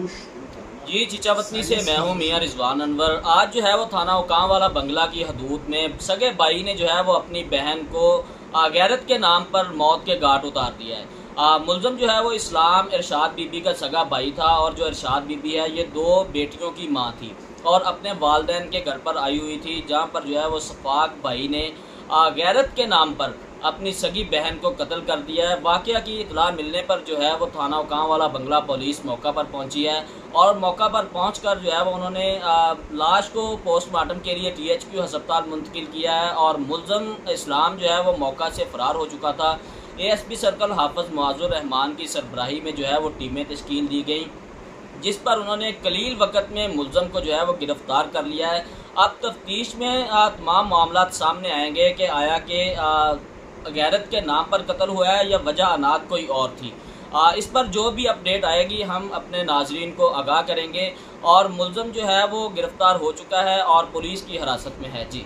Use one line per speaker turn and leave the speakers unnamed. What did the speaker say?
जी, चीचावतनी से मैं हूँ मियां रिजवान अनवर। आज जो है वो थाना उकाम वाला बंगला की हदूद में सगे भाई ने जो है वो अपनी बहन को गैरत के नाम पर मौत के घाट उतार दिया है। मुलजम जो है वो इस्लाम इरशाद बीबी का सगा भाई था और जो इरशाद बीबी है ये दो बेटियों की माँ थी और अपने वालदैन के घर पर आई हुई थी, जहाँ पर जो है वो सफाक भाई ने गैरत के नाम पर अपनी सगी बहन को कत्ल कर दिया है। वाक़या की इतला मिलने पर जो है वो थाना उकाम वाला बंगला पुलिस मौका पर पहुंची है और मौका पर पहुंचकर जो है वो उन्होंने लाश को पोस्टमार्टम के लिए THQ अस्पताल मुंतकिल किया है और मुलजम इस्लाम जो है वो मौका से फ़रार हो चुका था। ASP सर्कल हाफिज़ मुआज़ुर रहमान की सरबराही में जो है वो टीमें तश्कील दी गई, जिस पर उन्होंने कलील वक़्त में मुलज़म को जो है वो गिरफ़्तार कर लिया है। अब तफ्तीश में तमाम मामलात सामने आएंगे कि आया कि गैरत के नाम पर कत्ल हुआ है या वजह अनाद कोई और थी। इस पर जो भी अपडेट आएगी हम अपने नाजरीन को आगाह करेंगे और मुलज़म जो है वो गिरफ़्तार हो चुका है और पुलिस की हिरासत में है। जी।